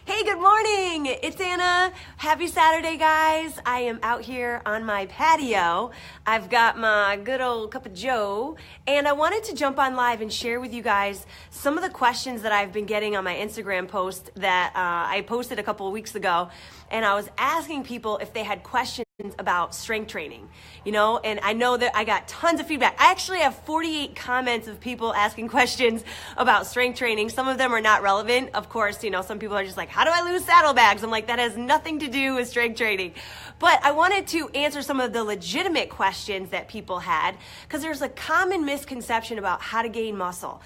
Hey, good morning. It's Anna. Happy Saturday, guys. I am out here on my patio. I've got my good old cup of joe, and I wanted to jump on live and share with you guys some of the questions that I've been getting on my Instagram post that I posted a couple of weeks ago. And I was asking people if they had questions about strength training, and I know that I got tons of feedback. I actually have 48 comments of people asking questions about strength training. Some of them are not relevant. Of course, some people are just like, how do I lose saddlebags? I'm like, that has nothing to do with strength training. But I wanted to answer some of the legitimate questions that people had, because there's a common misconception about how to gain muscle.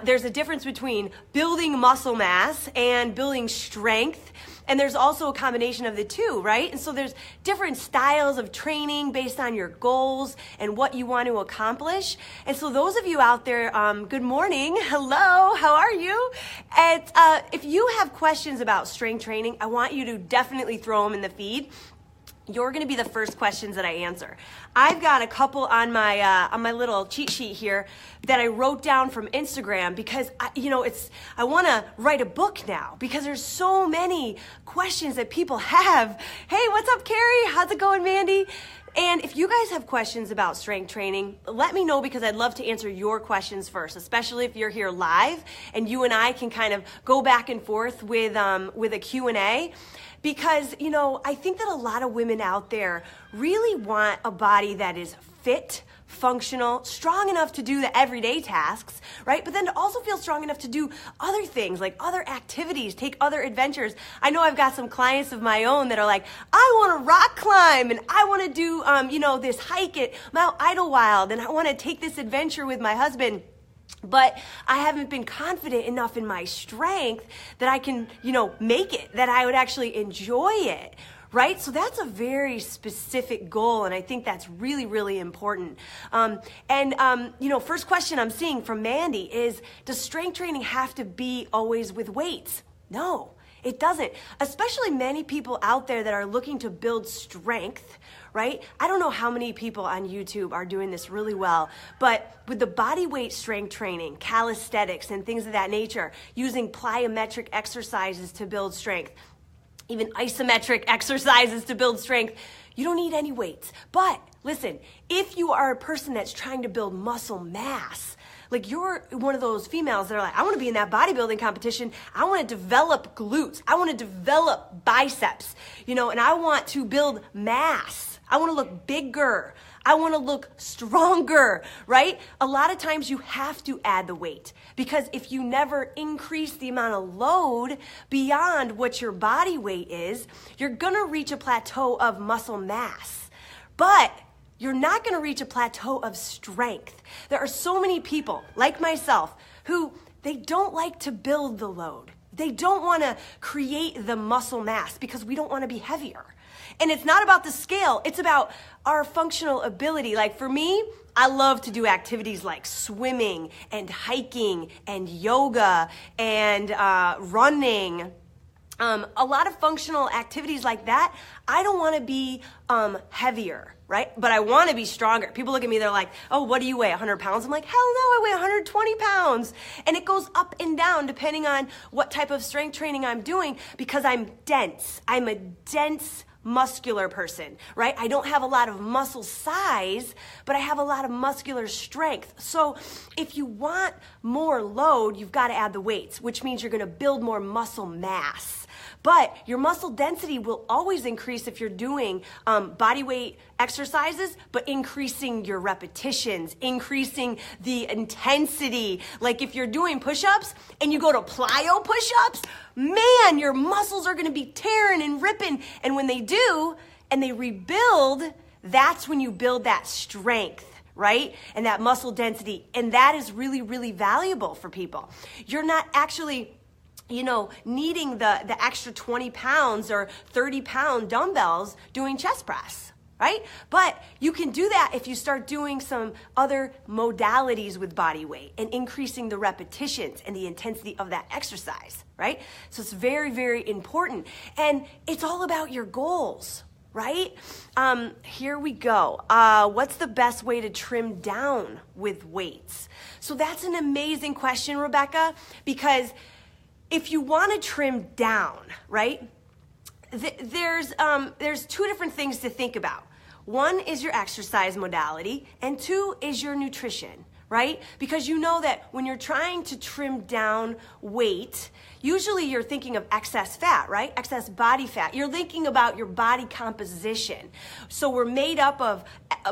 There's a difference between building muscle mass and building strength. And there's also a combination of the two, right? And so there's different styles of training based on your goals and what you want to accomplish. And so those of you out there, good morning. Hello, how are you? And if you have questions about strength training, I want you to definitely throw them in the feed. You're going to be the first questions that I answer. I've got a couple on my little cheat sheet here that I wrote down from Instagram because I want to write a book now because there's so many questions that people have. Hey, what's up, Carrie? How's it going, Mandy? And if you guys have questions about strength training, let me know because I'd love to answer your questions first, especially if you're here live and you and I can kind of go back and forth with a Q&A. Because, I think that a lot of women out there really want a body that is fit, functional, strong enough to do the everyday tasks, right? But then to also feel strong enough to do other things, like other activities, take other adventures. I know I've got some clients of my own that are like, I want to rock climb and I want to do, this hike at Mount Idlewild and I want to take this adventure with my husband. But I haven't been confident enough in my strength that I can, make it, that I would actually enjoy it, right? So that's a very specific goal, and I think that's really, really important. First question I'm seeing from Mandy is, does strength training have to be always with weights? No. It doesn't, especially many people out there that are looking to build strength, right? I don't know how many people on YouTube are doing this really well, but with the body weight strength training, calisthenics, and things of that nature, using plyometric exercises to build strength, even isometric exercises to build strength, you don't need any weights. But listen, if you are a person that's trying to build muscle mass, like you're one of those females that are like, I want to be in that bodybuilding competition. I want to develop glutes. I want to develop biceps, and I want to build mass. I want to look bigger. I want to look stronger, right? A lot of times you have to add the weight because if you never increase the amount of load beyond what your body weight is, you're going to reach a plateau of muscle mass. But you're not going to reach a plateau of strength. There are so many people like myself who they don't like to build the load. They don't want to create the muscle mass because we don't want to be heavier. And it's not about the scale. It's about our functional ability. Like for me, I love to do activities like swimming and hiking and yoga and running. A lot of functional activities like that. I don't want to be heavier, right? But I want to be stronger. People look at me, they're like, oh, what do you weigh, 100 pounds? I'm like, hell no, I weigh 120 pounds. And it goes up and down depending on what type of strength training I'm doing because I'm dense. I'm a dense muscular person, right? I don't have a lot of muscle size, but I have a lot of muscular strength. So if you want more load, you've got to add the weights, which means you're going to build more muscle mass. But your muscle density will always increase if you're doing body weight exercises, but increasing your repetitions, increasing the intensity. Like if you're doing push-ups and you go to plyo push-ups, man, your muscles are going to be tearing and ripping. And when they do, and they rebuild, that's when you build that strength, right? And that muscle density. And that is really, really valuable for people. You're not actually needing the extra 20 pounds or 30-pound dumbbells doing chest press, right? But you can do that if you start doing some other modalities with body weight and increasing the repetitions and the intensity of that exercise, right? So it's very, very important. And it's all about your goals, right? Here we go. What's the best way to trim down with weights? So that's an amazing question, Rebecca, because if you want to trim down, right, there's two different things to think about. One is your exercise modality, and two is your nutrition, right? Because you know that when you're trying to trim down weight, usually you're thinking of excess fat, right? Excess body fat. You're thinking about your body composition. So we're made up of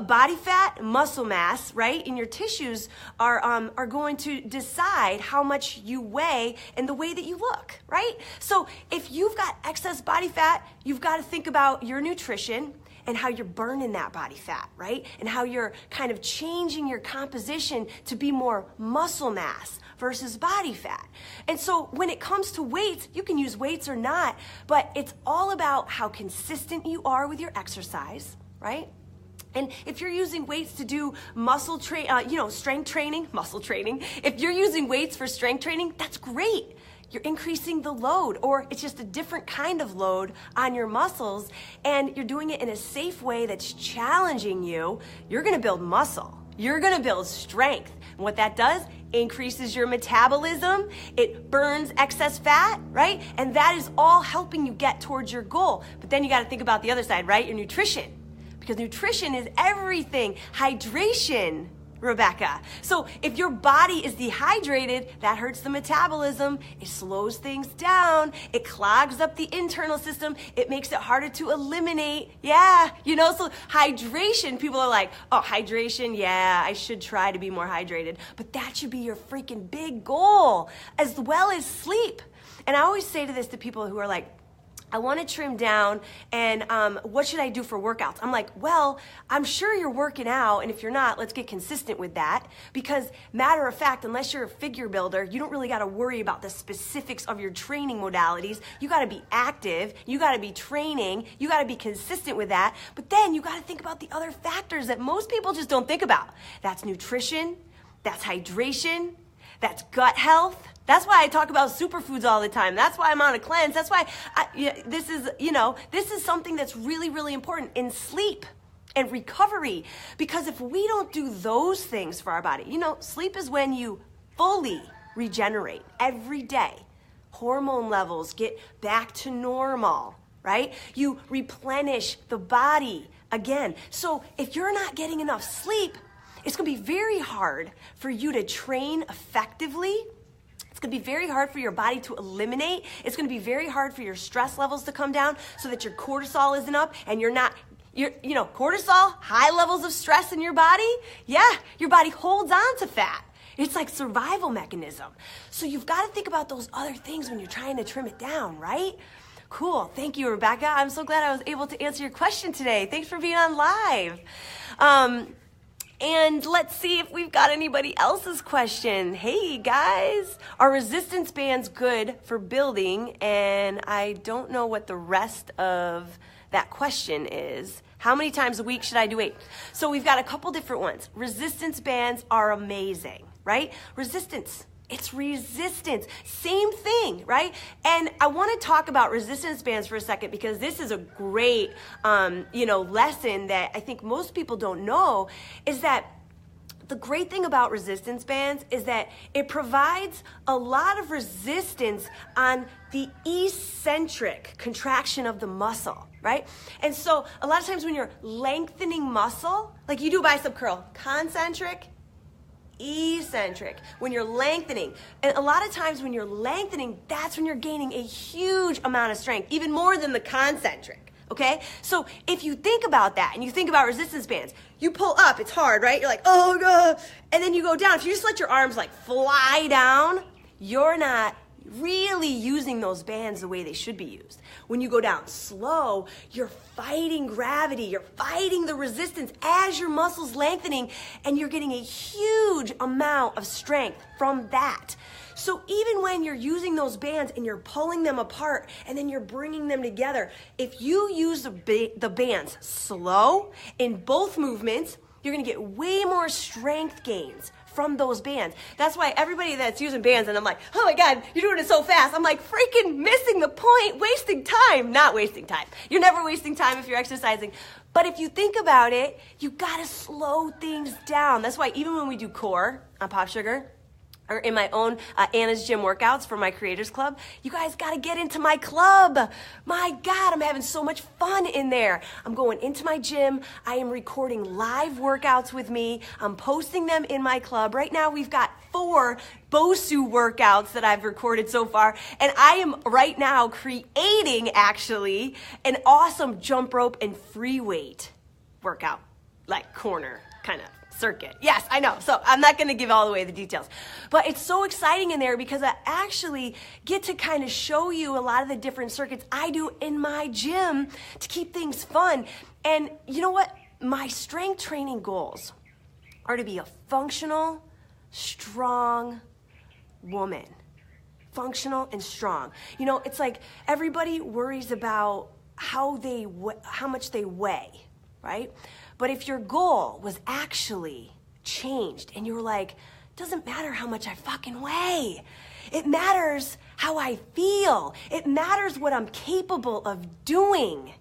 body fat, muscle mass, right? And your tissues are going to decide how much you weigh and the way that you look, right? So if you've got excess body fat, you've got to think about your nutrition and how you're burning that body fat, right? And how you're kind of changing your composition to be more muscle mass versus body fat. And so when it comes to weights, you can use weights or not, but it's all about how consistent you are with your exercise, right? And if you're using weights to do strength training, muscle training, if you're using weights for strength training, that's great. You're increasing the load, or it's just a different kind of load on your muscles, and you're doing it in a safe way that's challenging you. You're gonna build muscle. You're gonna build strength. And what that does, increases your metabolism, it burns excess fat, right? And that is all helping you get towards your goal. But then you gotta think about the other side, right? Your nutrition. Because nutrition is everything. Hydration, Rebecca. So if your body is dehydrated, that hurts the metabolism. It slows things down. It clogs up the internal system. It makes it harder to eliminate. Yeah, so hydration, people are like, oh, hydration, yeah, I should try to be more hydrated. But that should be your freaking big goal, as well as sleep. And I always say to people who are like, I want to trim down, and what should I do for workouts? I'm like, well, I'm sure you're working out, and if you're not, let's get consistent with that. Because matter of fact, unless you're a figure builder, you don't really got to worry about the specifics of your training modalities. You got to be active, you got to be training, you got to be consistent with that. But then you got to think about the other factors that most people just don't think about. That's nutrition, that's hydration, that's gut health. That's why I talk about superfoods all the time. That's why I'm on a cleanse. That's why this is something that's really, really important in sleep and recovery. Because if we don't do those things for our body, sleep is when you fully regenerate every day. Hormone levels get back to normal, right? You replenish the body again. So if you're not getting enough sleep, it's going to be very hard for you to train effectively. It's going to be very hard for your body to eliminate. It's going to be very hard for your stress levels to come down so that your cortisol isn't up and cortisol, high levels of stress in your body. Yeah, your body holds on to fat. It's like survival mechanism. So you've got to think about those other things when you're trying to trim it down, right? Cool. Thank you, Rebecca. I'm so glad I was able to answer your question today. Thanks for being on live. And let's see if we've got anybody else's question. Hey guys, are resistance bands good for building? And I don't know what the rest of that question is. How many times a week should I do weight? So we've got a couple different ones. Resistance bands are amazing, right? It's resistance. Same thing, right? And I want to talk about resistance bands for a second because this is a great, lesson that I think most people don't know is that the great thing about resistance bands is that it provides a lot of resistance on the eccentric contraction of the muscle, right? And so a lot of times when you're lengthening muscle, like you do a bicep curl, concentric, eccentric, when you're lengthening. And a lot of times when you're lengthening, that's when you're gaining a huge amount of strength, even more than the concentric, okay? So if you think about that and you think about resistance bands, you pull up, it's hard, right? You're like, oh God, and then you go down. If you just let your arms like fly down, you're not really using those bands the way they should be used. When you go down slow, you're fighting gravity, you're fighting the resistance as your muscles lengthening, and you're getting a huge amount of strength from that. So even when you're using those bands and you're pulling them apart and then you're bringing them together, if you use the bands slow in both movements, you're gonna get way more strength gains from those bands. That's why everybody that's using bands, and I'm like, oh my God, you're doing it so fast. I'm like, freaking missing the point, wasting time. Not wasting time. You're never wasting time if you're exercising. But if you think about it, you gotta slow things down. That's why even when we do core on POPSUGAR, or in my own Anna's Gym workouts for my Creators Club, you guys got to get into my club. My God, I'm having so much fun in there. I'm going into my gym. I am recording live workouts with me. I'm posting them in my club. Right now, we've got 4 BOSU workouts that I've recorded so far. And I am right now creating, actually, an awesome jump rope and free weight workout, like corner kind of circuit. Yes, I know. So I'm not going to give all the way the details, but it's so exciting in there because I actually get to kind of show you a lot of the different circuits I do in my gym to keep things fun. And you know what? My strength training goals are to be a functional, strong woman. Functional and strong. You know, it's like everybody worries about how much they weigh, right? But if your goal was actually changed and you were like, doesn't matter how much I fucking weigh. It matters how I feel. It matters what I'm capable of doing.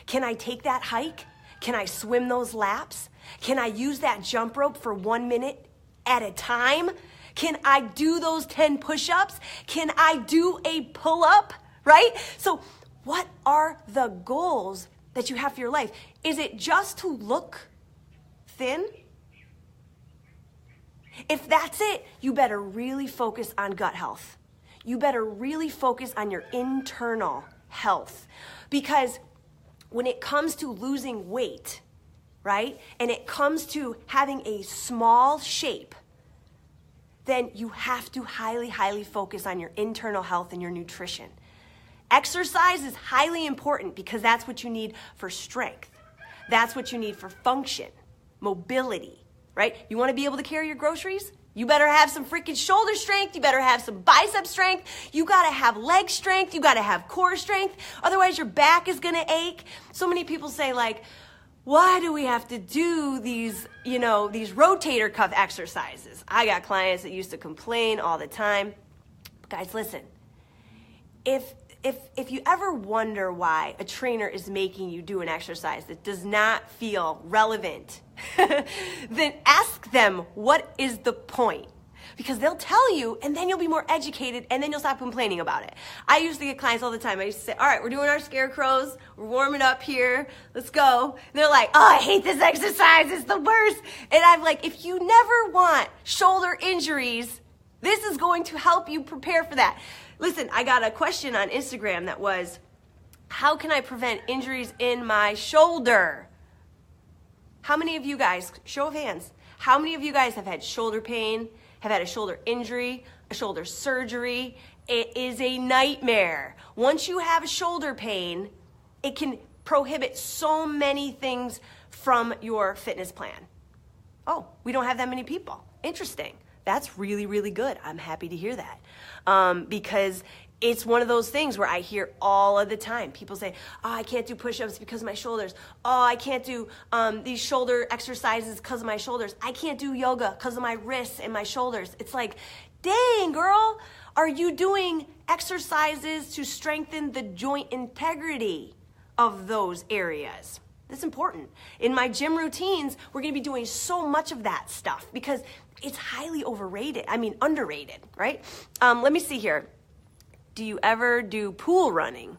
Can I take that hike? Can I swim those laps? Can I use that jump rope for 1 minute at a time? Can I do those 10 push-ups? Can I do a pull-up, right? So what are the goals that you have for your life? Is it just to look thin? If that's it, you better really focus on gut health. You better really focus on your internal health. Because when it comes to losing weight, right, and it comes to having a small shape, then you have to highly, highly focus on your internal health and your nutrition. Exercise is highly important because that's what you need for strength. That's what you need for function, mobility, right? You want to be able to carry your groceries? You better have some freaking shoulder strength. You better have some bicep strength. You got to have leg strength. You got to have core strength. Otherwise, your back is going to ache. So many people say, like, why do we have to do these rotator cuff exercises? I got clients that used to complain all the time. Guys, listen, if you ever wonder why a trainer is making you do an exercise that does not feel relevant, then ask them, what is the point? Because they'll tell you, and then you'll be more educated, and then you'll stop complaining about it. I used to get clients all the time. I used to say, all right, we're doing our scarecrows. We're warming up here. Let's go. And they're like, oh, I hate this exercise. It's the worst. And I'm like, if you never want shoulder injuries, this is going to help you prepare for that. Listen, I got a question on Instagram that was, how can I prevent injuries in my shoulder? How many of you guys, show of hands, how many of you guys have had shoulder pain, have had a shoulder injury, a shoulder surgery? It is a nightmare. Once you have a shoulder pain, it can prohibit so many things from your fitness plan. Oh, we don't have that many people. Interesting. That's really, really good. I'm happy to hear that because it's one of those things where I hear all of the time. People say, oh, I can't do push-ups because of my shoulders. Oh, I can't do these shoulder exercises because of my shoulders. I can't do yoga because of my wrists and my shoulders. It's like, dang, girl, are you doing exercises to strengthen the joint integrity of those areas? That's important. In my gym routines, we're going to be doing so much of that stuff because it's highly underrated, right? Let me see here. Do you ever do pool running?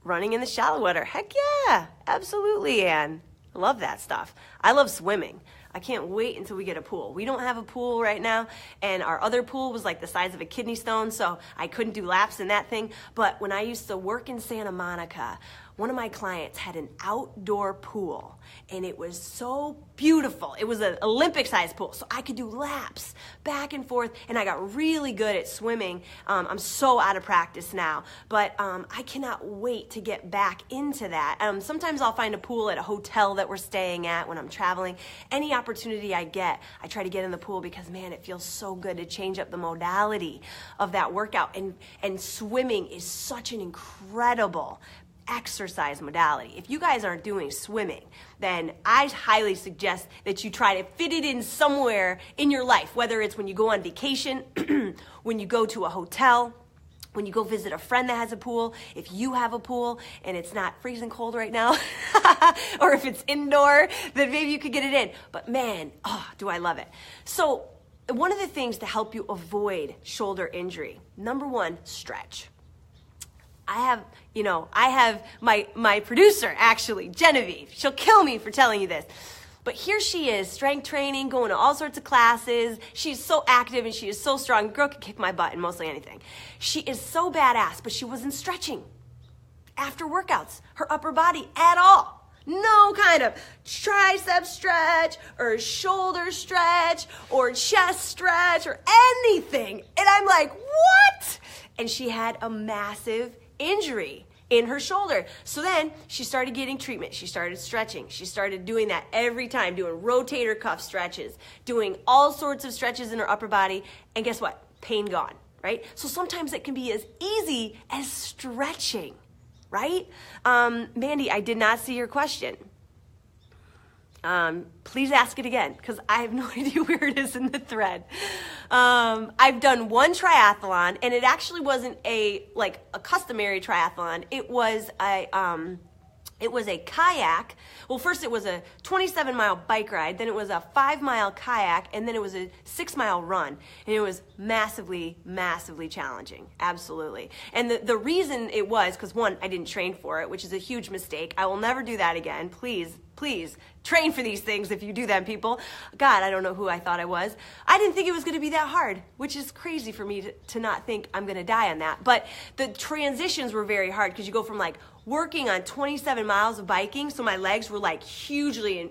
Running in the shallow water? Heck yeah, absolutely, Ann. I love that stuff. I love swimming. I can't wait until we get a pool. We don't have a pool right now, and our other pool was like the size of a kidney stone, so I couldn't do laps in that thing. But when I used to work in Santa Monica, one of my clients had an outdoor pool, and it was so beautiful. It was an Olympic-sized pool, so I could do laps back and forth, and I got really good at swimming. I'm so out of practice now, but I cannot wait to get back into that. Sometimes I'll find a pool at a hotel that we're staying at when I'm traveling. Any opportunity I get, I try to get in the pool because, man, it feels so good to change up the modality of that workout, and swimming is such an incredible exercise modality. If you guys aren't doing swimming, then I highly suggest that you try to fit it in somewhere in your life, whether it's when you go on vacation, when you go to a hotel, when you go visit a friend that has a pool, if you have a pool and it's not freezing cold right now, or if it's indoor, then maybe you could get it in. But man, oh, do I love it. So one of the things to help you avoid shoulder injury, number one, stretch. I have my producer, actually, Genevieve. She'll kill me for telling you this. But here she is, strength training, going to all sorts of classes. She's so active and she is so strong. The girl can kick my butt in mostly anything. She is so badass, but she wasn't stretching after workouts, her upper body at all. No kind of tricep stretch or shoulder stretch or chest stretch or anything. And I'm like, what? And she had a massive injury in her shoulder. So then she started getting treatment. She started stretching. She started doing that every time, doing rotator cuff stretches, doing all sorts of stretches in her upper body. And guess what? Pain gone, right? So sometimes it can be as easy as stretching, right? Mandy, I did not see your question. Please ask it again, because I have no idea where it is in the thread. I've done one triathlon, and it actually wasn't a customary triathlon. It was a kayak. Well, first it was a 27-mile bike ride, then it was a 5-mile kayak, and then it was a 6-mile run. And it was massively, massively challenging. Absolutely. And the reason it was, because one, I didn't train for it, which is a huge mistake. I will never do that again. Please train for these things if you do them, people. God, I don't know who I thought I was. I didn't think it was going to be that hard, which is crazy for me to not think I'm going to die on that. But the transitions were very hard because you go from working on 27 miles of biking, so my legs were hugely,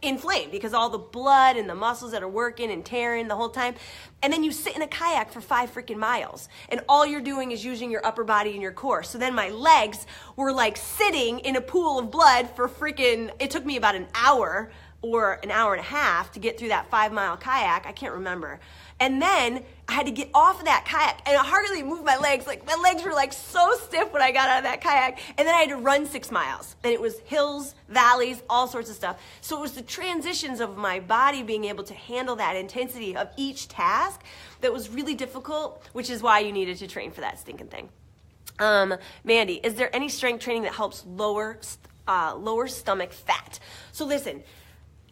inflamed because all the blood and the muscles that are working and tearing the whole time. And then you sit in a kayak for 5 freaking miles, and all you're doing is using your upper body and your core. So then my legs were sitting in a pool of blood for it took me about an hour or an hour and a half to get through that 5-mile kayak. I can't remember. And then I had to get off of that kayak, and I hardly moved my legs. My legs were so stiff when I got out of that kayak. And then I had to run 6 miles, and it was hills, valleys, all sorts of stuff. So it was the transitions of my body being able to handle that intensity of each task that was really difficult, which is why you needed to train for that stinking thing. Mandy, is there any strength training that helps lower stomach fat? So listen,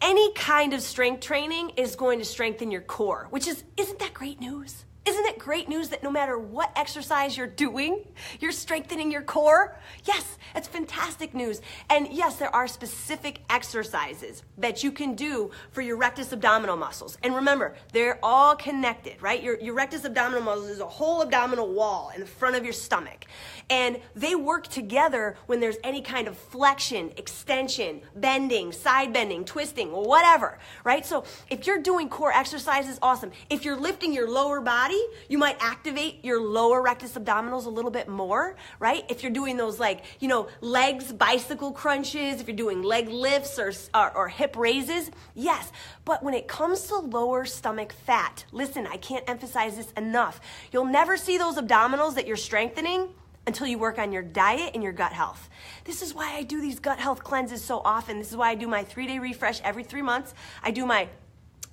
any kind of strength training is going to strengthen your core, isn't that great news? Isn't it great news that no matter what exercise you're doing, you're strengthening your core? Yes, that's fantastic news. And yes, there are specific exercises that you can do for your rectus abdominal muscles. And remember, they're all connected, right? Your rectus abdominal muscles is a whole abdominal wall in the front of your stomach. And they work together when there's any kind of flexion, extension, bending, side bending, twisting, whatever, right? So if you're doing core exercises, awesome. If you're lifting your lower body, you might activate your lower rectus abdominals a little bit more, right? If you're doing those legs, bicycle crunches, if you're doing leg lifts or hip raises, yes. But when it comes to lower stomach fat, listen, I can't emphasize this enough. You'll never see those abdominals that you're strengthening until you work on your diet and your gut health. This is why I do these gut health cleanses so often. This is why I do my 3-day refresh every 3 months. I do my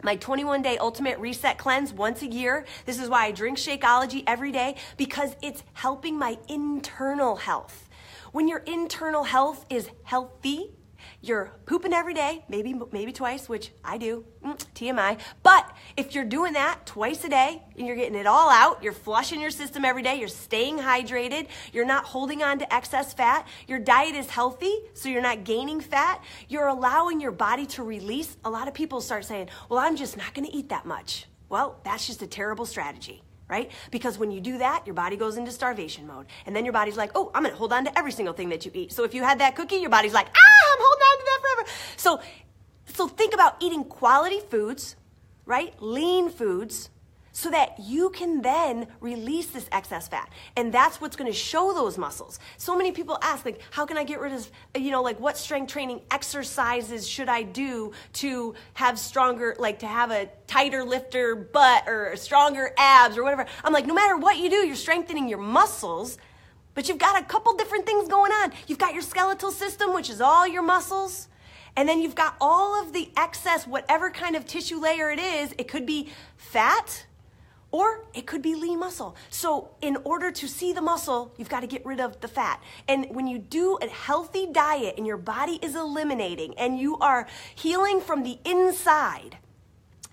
21-day ultimate reset cleanse once a year. This is why I drink Shakeology every day, because it's helping my internal health. When your internal health is healthy, you're pooping every day, maybe twice, which I do, TMI. But if you're doing that twice a day and you're getting it all out, you're flushing your system every day, you're staying hydrated, you're not holding on to excess fat, your diet is healthy, so you're not gaining fat, you're allowing your body to release. A lot of people start saying, well, I'm just not going to eat that much. Well, that's just a terrible strategy, right? Because when you do that, your body goes into starvation mode. And then your body's like, oh, I'm going to hold on to every single thing that you eat. So if you had that cookie, your body's like, I'm holding on to that forever. So think about eating quality foods, right? Lean foods, so that you can then release this excess fat. And that's what's going to show those muscles. So many people ask, how can I get rid of, what strength training exercises should I do to have stronger, to have a tighter lifter butt or stronger abs or whatever. I'm like, no matter what you do, you're strengthening your muscles, but you've got a couple different things going on. You've got your skeletal system, which is all your muscles. And then you've got all of the excess, whatever kind of tissue layer it is. It could be fat, or it could be lean muscle. So in order to see the muscle, you've got to get rid of the fat. And when you do a healthy diet and your body is eliminating and you are healing from the inside,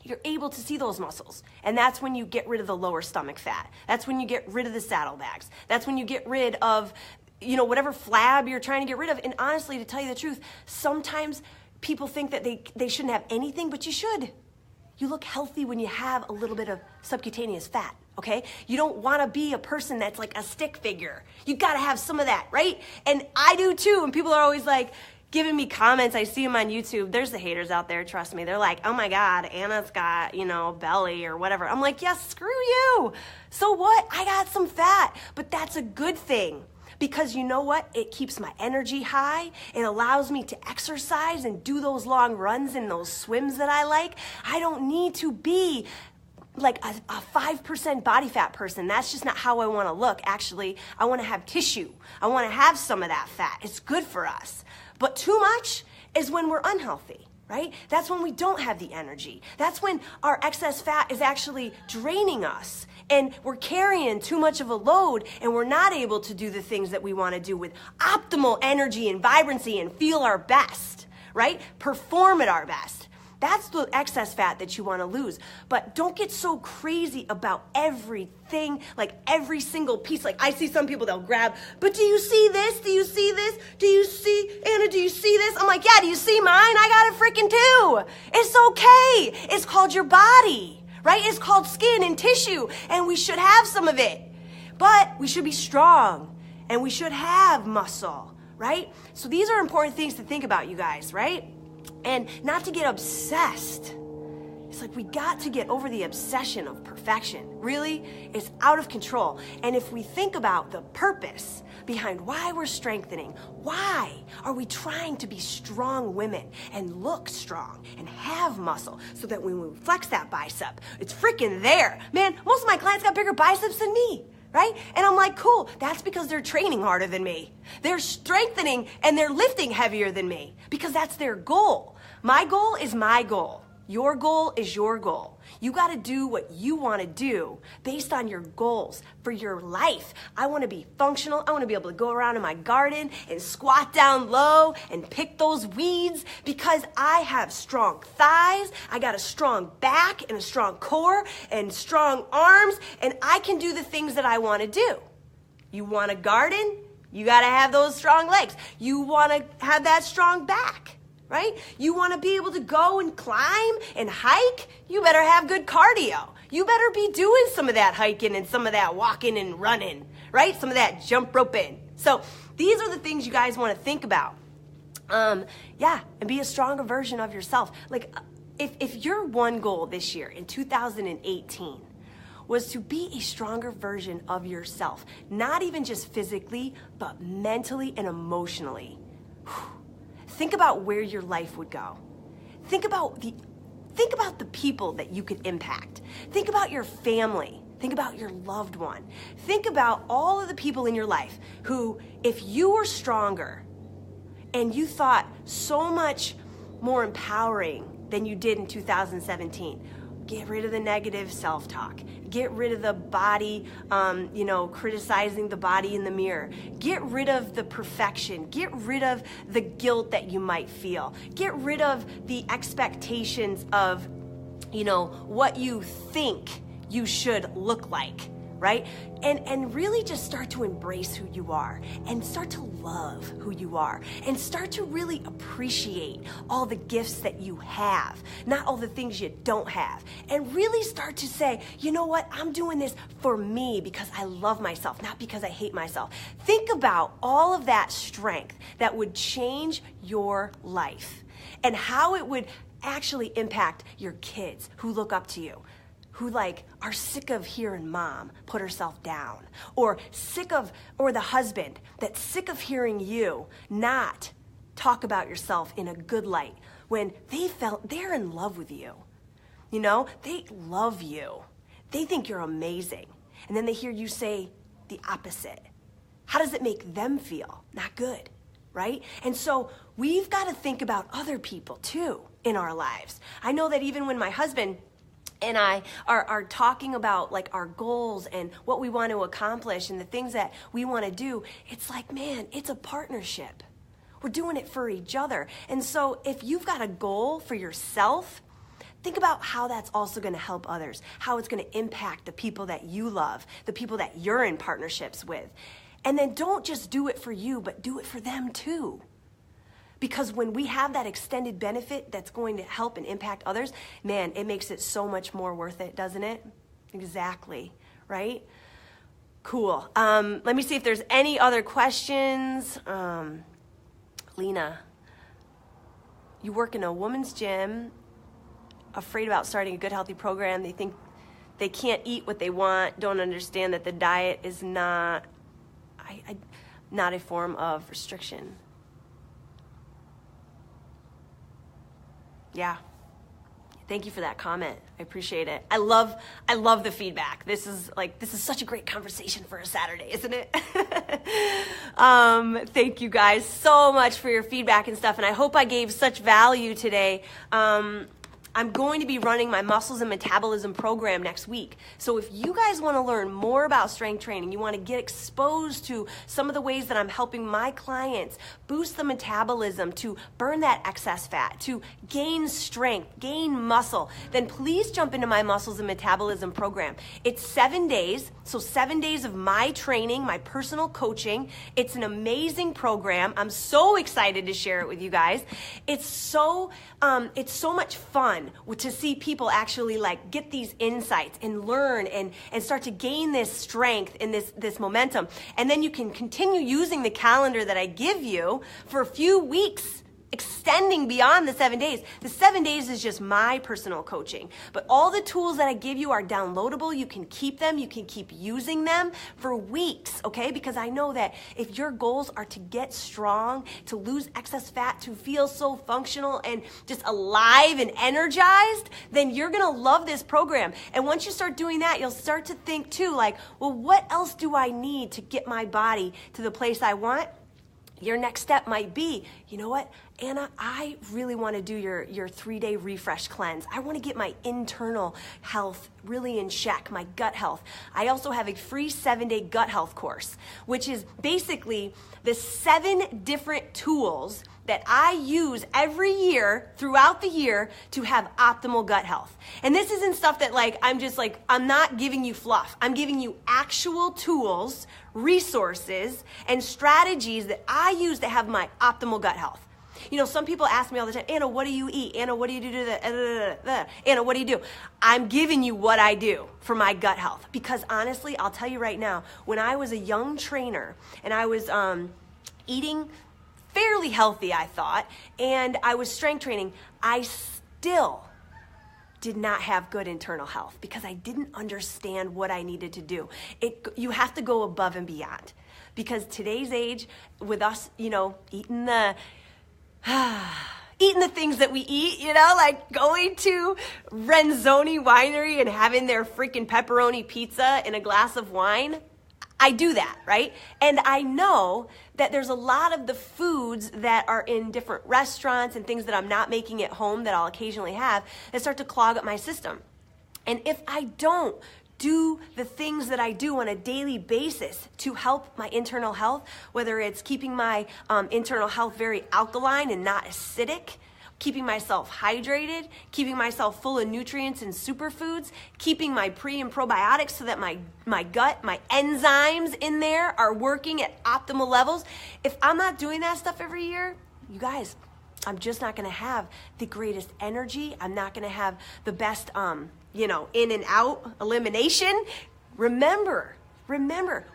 you're able to see those muscles. And that's when you get rid of the lower stomach fat. That's when you get rid of the saddlebags. That's when you get rid of, whatever flab you're trying to get rid of. And honestly, to tell you the truth, sometimes people think that they shouldn't have anything, but you should. You look healthy when you have a little bit of subcutaneous fat, okay? You don't want to be a person that's like a stick figure. You got to have some of that, right? And I do too. And people are always like giving me comments. I see them on YouTube. There's the haters out there, trust me. They're like, oh my God, Anna's got, belly or whatever. I'm like, yes, screw you. So what? I got some fat, but that's a good thing. Because you know what? It keeps my energy high. It allows me to exercise and do those long runs and those swims that I like. I don't need to be like a 5% body fat person. That's just not how I want to look. Actually, I want to have tissue. I want to have some of that fat. It's good for us. But too much is when we're unhealthy, right? That's when we don't have the energy. That's when our excess fat is actually draining us. And we're carrying too much of a load and we're not able to do the things that we want to do with optimal energy and vibrancy and feel our best, right? Perform at our best. That's the excess fat that you want to lose. But don't get so crazy about everything, like every single piece. Like I see some people, they'll grab, but do you see this? Do you see this? Do you see, Anna, do you see this? I'm like, yeah, do you see mine? I got it freaking too. It's okay. It's called your body. Right? It's called skin and tissue, and we should have some of it. But we should be strong, and we should have muscle, right? So these are important things to think about, you guys, right? And not to get obsessed. It's like we got to get over the obsession of perfection. Really, it's out of control. And if we think about the purpose behind why we're strengthening, why are we trying to be strong women and look strong and have muscle so that when we flex that bicep, it's freaking there. Man, most of my clients got bigger biceps than me, right? And I'm like, cool, that's because they're training harder than me. They're strengthening and they're lifting heavier than me because that's their goal. My goal is my goal. Your goal is your goal. You got to do what you want to do based on your goals for your life. I want to be functional. I want to be able to go around in my garden and squat down low and pick those weeds because I have strong thighs. I got a strong back and a strong core and strong arms, and I can do the things that I want to do. You want to garden? You got to have those strong legs. You want to have that strong back. Right? You want to be able to go and climb and hike? You better have good cardio. You better be doing some of that hiking and some of that walking and running, right? Some of that jump roping. So these are the things you guys want to think about. And be a stronger version of yourself. Like if your one goal this year in 2018 was to be a stronger version of yourself, not even just physically, but mentally and emotionally, think about where your life would go. Think about the people that you could impact. Think about your family. Think about your loved one. Think about all of the people in your life who, if you were stronger and you thought so much more empowering than you did in 2017, get rid of the negative self-talk. Get rid of the body, criticizing the body in the mirror. Get rid of the perfection. Get rid of the guilt that you might feel. Get rid of the expectations of, what you think you should look like, right? And really just start to embrace who you are and start to love who you are and start to really appreciate all the gifts that you have, not all the things you don't have. And really start to say, you know what? I'm doing this for me because I love myself, not because I hate myself. Think about all of that strength that would change your life and how it would actually impact your kids who look up to you, who are sick of hearing mom put herself down, or the husband that's sick of hearing you not talk about yourself in a good light when they're in love with you. They love you. They think you're amazing. And then they hear you say the opposite. How does it make them feel? Not good, right? And so we've got to think about other people too in our lives. I know that even when my husband and I are talking about our goals and what we want to accomplish and the things that we want to do, it's like, man, it's a partnership. We're doing it for each other. And so if you've got a goal for yourself, think about how that's also going to help others, how it's going to impact the people that you love, the people that you're in partnerships with. And then don't just do it for you, but do it for them too. Because when we have that extended benefit that's going to help and impact others, man, it makes it so much more worth it, doesn't it? Exactly, right? Cool. Let me see if there's any other questions. Lena, you work in a woman's gym, afraid about starting a good, healthy program. They think they can't eat what they want, don't understand that the diet is not a form of restriction. Yeah. Thank you for that comment. I appreciate it. I love the feedback. This is such a great conversation for a Saturday, isn't it? Thank you guys so much for your feedback and stuff. And I hope I gave such value today. I'm going to be running my Muscles and Metabolism program next week. So if you guys want to learn more about strength training, you want to get exposed to some of the ways that I'm helping my clients boost the metabolism, to burn that excess fat, to gain strength, gain muscle, then please jump into my Muscles and Metabolism program. It's 7 days, so 7 days of my training, my personal coaching. It's an amazing program. I'm so excited to share it with you guys. It's so much fun to see people actually like get these insights and learn and start to gain this strength and this momentum. And then you can continue using the calendar that I give you for a few weeks, extending beyond the 7 days. The 7 days is just my personal coaching, but all the tools that I give you are downloadable. You can keep them. You can keep using them for weeks, okay? Because I know that if your goals are to get strong, to lose excess fat, to feel so functional and just alive and energized, then you're gonna love this program. And once you start doing that, you'll start to think too, like, well, what else do I need to get my body to the place I want? Your next step might be, you know what, Anna, I really want to do your 3-day refresh cleanse. I want to get my internal health really in check, my gut health. I also have a free 7-day gut health course, which is basically the 7 different tools that I use every year throughout the year to have optimal gut health. And this isn't stuff that I'm not giving you fluff. I'm giving you actual tools, resources, and strategies that I use to have my optimal gut health. You know, some people ask me all the time, Anna, what do you eat? Anna, what do you do to that? Anna, what do you do? I'm giving you what I do for my gut health. Because honestly, I'll tell you right now, when I was a young trainer and I was eating fairly healthy, I thought, and I was strength training, I still did not have good internal health because I didn't understand what I needed to do. You have to go above and beyond, because today's age, with us, you know, eating the things that we eat, you know, like going to Renzoni Winery and having their freaking pepperoni pizza and a glass of wine. I do that, right? And I know that there's a lot of the foods that are in different restaurants and things that I'm not making at home that I'll occasionally have that start to clog up my system. And if I don't do the things that I do on a daily basis to help my internal health, whether it's keeping my internal health very alkaline and not acidic, keeping myself hydrated, keeping myself full of nutrients and superfoods, keeping my pre and probiotics so that my gut, my enzymes in there are working at optimal levels. If I'm not doing that stuff every year, you guys, I'm just not going to have the greatest energy. I'm not going to have the best, in and out elimination. Remember,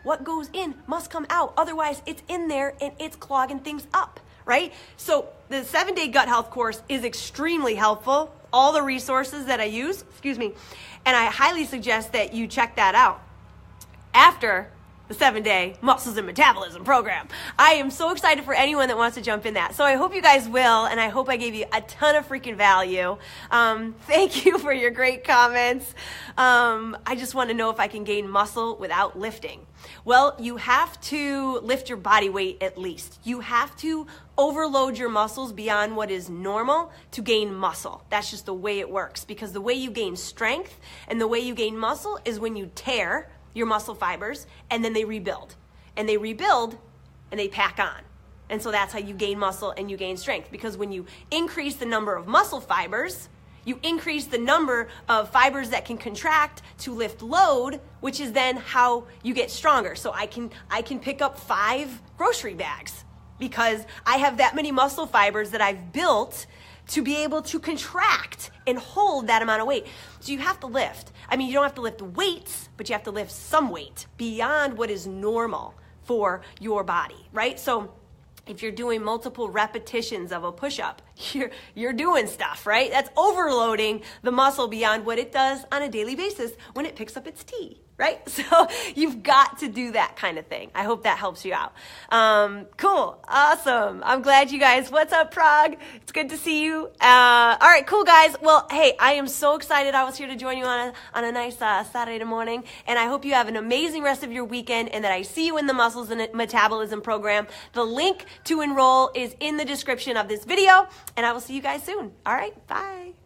what goes in must come out. Otherwise, it's in there and it's clogging things up. Right? So the 7-day gut health course is extremely helpful. All the resources that I use, and I highly suggest that you check that out after the 7-day Muscles and Metabolism program. I am so excited for anyone that wants to jump in that. So I hope you guys will, and I hope I gave you a ton of freaking value. Thank you for your great comments. I just want to know if I can gain muscle without lifting. Well, you have to lift your body weight at least. You have to overload your muscles beyond what is normal to gain muscle. That's just the way it works, because the way you gain strength and the way you gain muscle is when you tear your muscle fibers and then they rebuild. And they rebuild and they pack on. And so that's how you gain muscle and you gain strength, because when you increase the number of muscle fibers, You increase the number of fibers that can contract to lift load, which is then how you get stronger. So I can pick up 5 grocery bags because I have that many muscle fibers that I've built to be able to contract and hold that amount of weight. So you have to lift. I mean, you don't have to lift weights, but you have to lift some weight beyond what is normal for your body, right? So if you're doing multiple repetitions of a push-up, you're doing stuff, right? That's overloading the muscle beyond what it does on a daily basis when it picks up its tea, right? So you've got to do that kind of thing. I hope that helps you out. Cool. Awesome. I'm glad you guys. What's up, Prague? It's good to see you. All right, cool, guys. Well, hey, I am so excited I was here to join you on a nice Saturday morning, and I hope you have an amazing rest of your weekend and that I see you in the Muscles and Metabolism program. The link to enroll is in the description of this video, and I will see you guys soon. All right, bye.